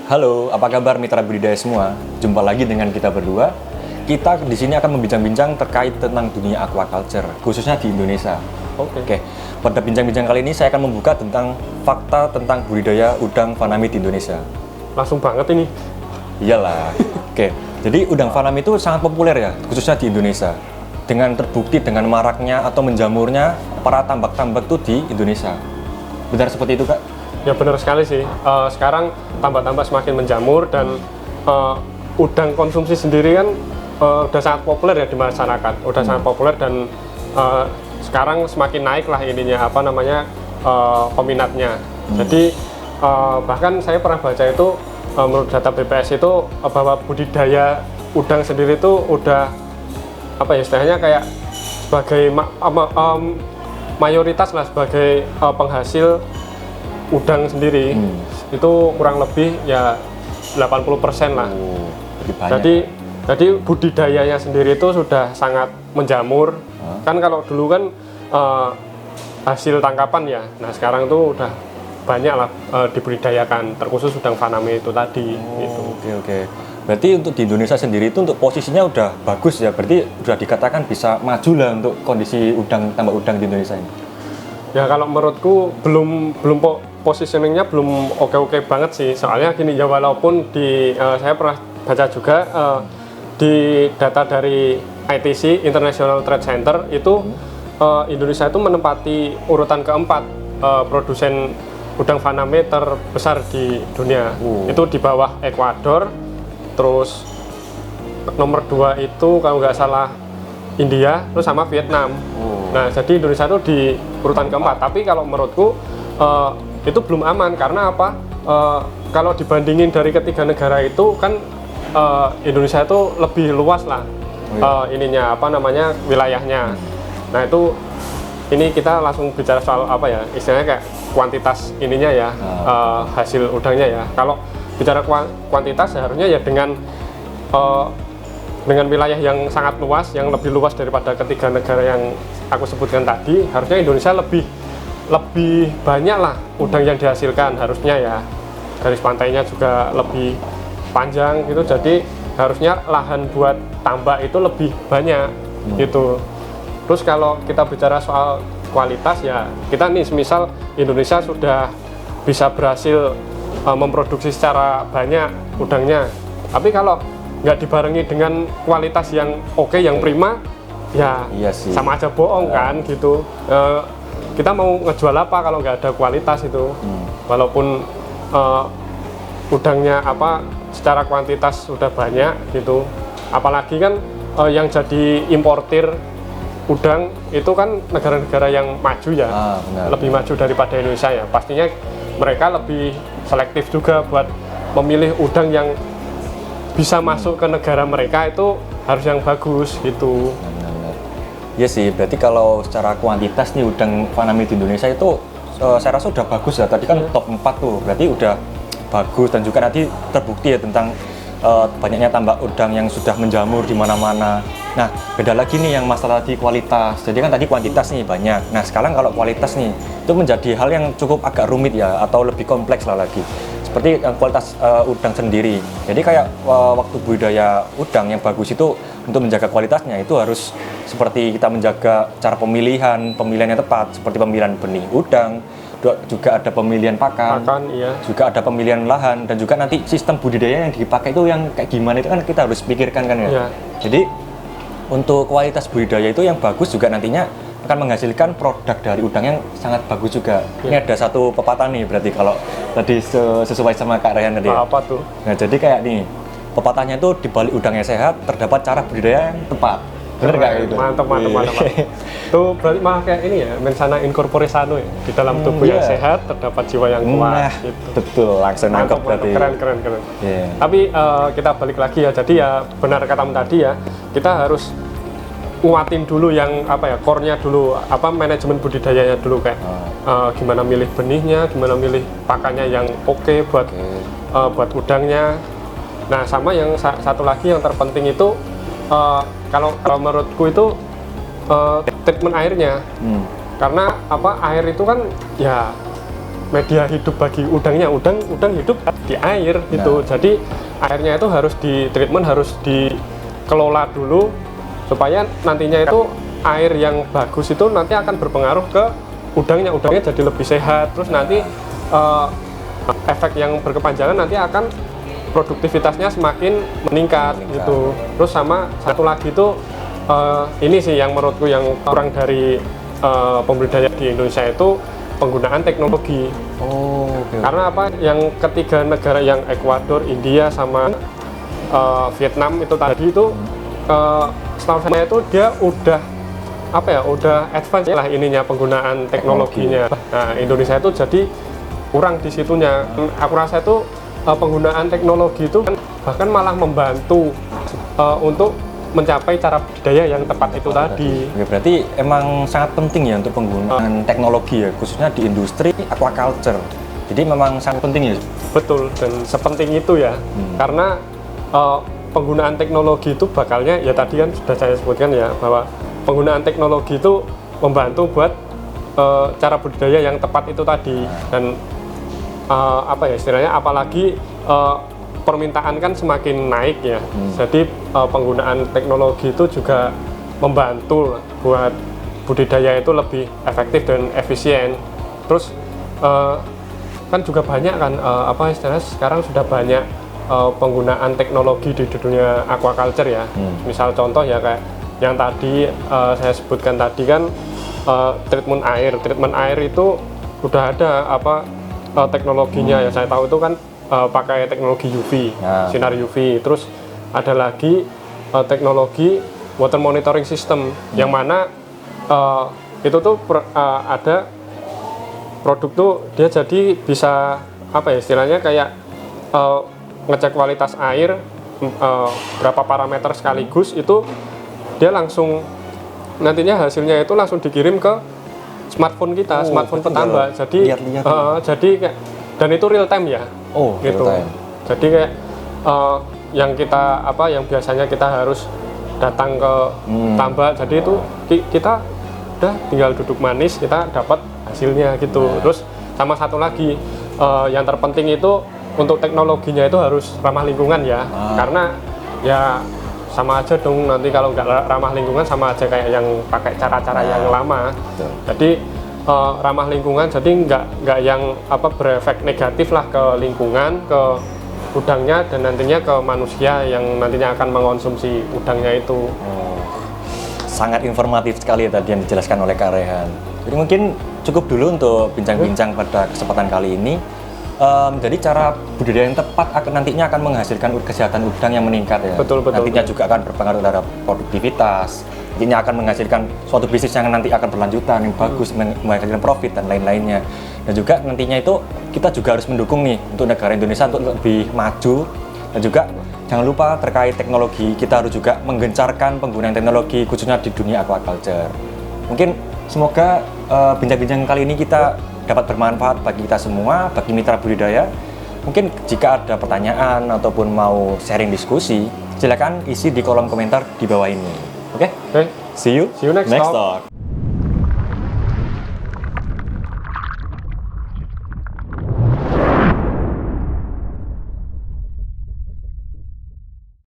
Halo, apa kabar mitra budidaya semua? Jumpa lagi dengan kita berdua. Kita di sini akan membincang-bincang terkait tentang dunia aquaculture, khususnya di Indonesia. Oke. Pada bincang-bincang kali ini saya akan membuka tentang fakta tentang budidaya udang faname di Indonesia. Langsung banget ini. Iyalah. Oke. Jadi udang faname itu sangat populer ya, khususnya di Indonesia. Dengan terbukti dengan maraknya atau menjamurnya para tambak-tambak itu di Indonesia. Benar seperti itu, Kak? Ya benar sekali sih. Sekarang tambak-tambak semakin menjamur dan udang konsumsi sendiri kan udah sangat populer ya di masyarakat. Udah sangat populer dan sekarang semakin naik lah ininya peminatnya. Jadi bahkan saya pernah baca itu menurut data BPS itu bahwa budidaya udang sendiri itu udah istilahnya kayak sebagai mayoritas lah sebagai penghasil udang sendiri itu kurang lebih ya 80% lah. Jadi budidayanya sendiri itu sudah sangat menjamur. Kan kalau dulu kan hasil tangkapan ya. Nah sekarang itu udah banyak lah dibudidayakan, terkhusus udang faname itu tadi. Oke. Berarti untuk di Indonesia sendiri itu untuk posisinya udah bagus ya. Berarti udah dikatakan bisa maju lah untuk kondisi tambak udang di Indonesia ini. Ya kalau menurutku belum positioningnya belum oke banget sih. Soalnya gini ya, walaupun saya pernah baca juga di data dari ITC International Trade Center itu Indonesia itu menempati urutan keempat produsen udang faname terbesar di dunia. Itu di bawah Ekuador, terus nomor 2 itu kalau nggak salah India, terus sama Vietnam. Nah jadi Indonesia itu di urutan keempat. Tapi kalau menurutku itu belum aman karena apa? Kalau dibandingin dari ketiga negara itu kan Indonesia itu lebih luas lah wilayahnya. Nah itu ini kita langsung bicara soal istilahnya kayak kuantitas ininya ya, hasil udangnya ya. Kalau bicara kuantitas seharusnya ya dengan wilayah yang sangat luas, yang lebih luas daripada ketiga negara yang aku sebutkan tadi, harusnya Indonesia lebih banyak lah udang yang dihasilkan harusnya ya. Garis pantainya juga lebih panjang gitu, jadi harusnya lahan buat tambak itu lebih banyak gitu. Terus kalau kita bicara soal kualitas ya, kita nih semisal Indonesia sudah bisa berhasil memproduksi secara banyak udangnya, tapi kalau nggak dibarengi dengan kualitas yang oke, yang prima, ya iya sih, sama aja bohong kan gitu. Kita mau ngejual apa kalau nggak ada kualitas itu? Walaupun udangnya secara kuantitas sudah banyak gitu, apalagi kan yang jadi importir udang itu kan negara-negara yang maju ya, lebih maju daripada Indonesia ya. Pastinya mereka lebih selektif juga buat memilih udang yang bisa masuk ke negara mereka, itu harus yang bagus gitu. Iya sih, berarti kalau secara kuantitas nih udang faname di Indonesia itu saya rasa udah bagus ya. Tadi kan top 4 tuh, berarti udah bagus. Dan juga nanti terbukti ya tentang banyaknya tambak udang yang sudah menjamur di mana-mana. Nah, beda lagi nih yang masalah di kualitas. Jadi kan tadi kuantitas nih banyak. Nah, sekarang kalau kualitas nih itu menjadi hal yang cukup agak rumit ya, atau lebih kompleks lah lagi. Seperti kualitas udang sendiri. Jadi kayak waktu budidaya udang yang bagus itu untuk menjaga kualitasnya itu harus seperti kita menjaga cara pemilihan yang tepat, seperti pemilihan benih udang, juga ada pemilihan pakan, iya. Juga ada pemilihan lahan, dan juga nanti sistem budidaya yang dipakai itu yang kayak gimana itu kan kita harus pikirkan kan ya. Jadi untuk kualitas budidaya itu yang bagus juga nantinya akan menghasilkan produk dari udang yang sangat bagus juga. Ini ada satu pepatah nih, berarti kalau tadi sesuai sama Kak Rayhan tadi. Apa tuh? Nah jadi kayak nih, pepatahnya itu di balik udang yang sehat terdapat cara budidaya yang tepat. Bener nggak gitu? Mantap. Tuh berarti malah kayak ini ya, mensana incorpore sano ya. Di dalam tubuh yang sehat terdapat jiwa yang kuat. Gitu. Betul, langsung nangkep berarti. Keren. Tapi kita balik lagi ya. Jadi ya benar katamu tadi ya, kita harus nguatin dulu yang core-nya dulu, manajemen budidayanya dulu kayak gimana milih benihnya, gimana milih pakannya yang oke buat udangnya. Nah, sama yang satu lagi yang terpenting itu kalau menurutku itu treatment airnya. Karena air itu kan ya media hidup bagi udangnya. Udang hidup di air gitu. Jadi airnya itu harus di treatment, harus dikelola dulu supaya nantinya itu air yang bagus itu nanti akan berpengaruh ke udangnya jadi lebih sehat. Terus nanti efek yang berkepanjangan nanti akan produktivitasnya semakin meningkat gitu. Terus sama satu lagi itu ini sih yang menurutku yang kurang dari pembudidaya di Indonesia itu penggunaan teknologi. Karena apa? Yang ketiga negara yang Ekuador, India sama Vietnam itu tadi itu setahu saya itu dia udah udah advance lah ininya penggunaan teknologinya. Nah, Indonesia itu jadi kurang di situnya. Aku rasa itu penggunaan teknologi itu bahkan malah membantu untuk mencapai cara budidaya yang tepat itu tadi. Ya, berarti emang sangat penting ya untuk penggunaan teknologi ya, khususnya di industri aquaculture. Jadi memang sangat penting ya. Betul, dan sepenting itu ya. Karena penggunaan teknologi itu bakalnya ya tadi kan sudah saya sebutkan ya, bahwa penggunaan teknologi itu membantu buat cara budidaya yang tepat itu tadi. Dan istilahnya apalagi permintaan kan semakin naik ya. Jadi penggunaan teknologi itu juga membantu buat budidaya itu lebih efektif dan efisien. Terus kan juga banyak kan istilahnya sekarang sudah banyak penggunaan teknologi di dunia aquaculture ya. Misal contoh ya kayak yang tadi saya sebutkan tadi kan treatment air itu udah ada teknologinya ya. Saya tahu itu kan pakai teknologi UV, sinar UV. Terus ada lagi teknologi water monitoring system yang mana itu tuh ada produk tuh dia jadi bisa istilahnya kayak ngecek kualitas air berapa parameter sekaligus, itu dia langsung nantinya hasilnya itu langsung dikirim ke smartphone kita, smartphone petambak. Jadi jadi kayak, dan itu real time ya. Gitu. Real time. Jadi kayak yang kita yang biasanya kita harus datang ke tambak, jadi itu kita udah tinggal duduk manis kita dapat hasilnya gitu. Terus sama satu lagi yang terpenting itu untuk teknologinya itu harus ramah lingkungan ya. Karena ya sama aja dong nanti kalau nggak ramah lingkungan sama aja kayak yang pakai cara-cara yang lama. Jadi ramah lingkungan, jadi nggak yang berefek negatif lah ke lingkungan, ke udangnya, dan nantinya ke manusia yang nantinya akan mengonsumsi udangnya itu. Sangat informatif sekali tadi yang dijelaskan oleh Kak Rehan. Jadi mungkin cukup dulu untuk bincang-bincang pada kesempatan kali ini. Jadi cara budidaya yang tepat nantinya akan menghasilkan kesehatan udang yang meningkat ya. Betul. Nantinya juga akan berpengaruh terhadap produktivitas. Nantinya akan menghasilkan suatu bisnis yang nanti akan berlanjutan, yang bagus, menghasilkan profit dan lain-lainnya. Dan juga nantinya itu kita juga harus mendukung nih untuk negara Indonesia untuk lebih maju. Dan juga jangan lupa terkait teknologi, kita harus juga menggencarkan penggunaan teknologi khususnya di dunia aquaculture. Mungkin semoga bincang-bincang kali ini kita dapat bermanfaat bagi kita semua, bagi mitra budidaya. Mungkin jika ada pertanyaan ataupun mau sharing diskusi, silakan isi di kolom komentar di bawah ini. Oke? See you next talk.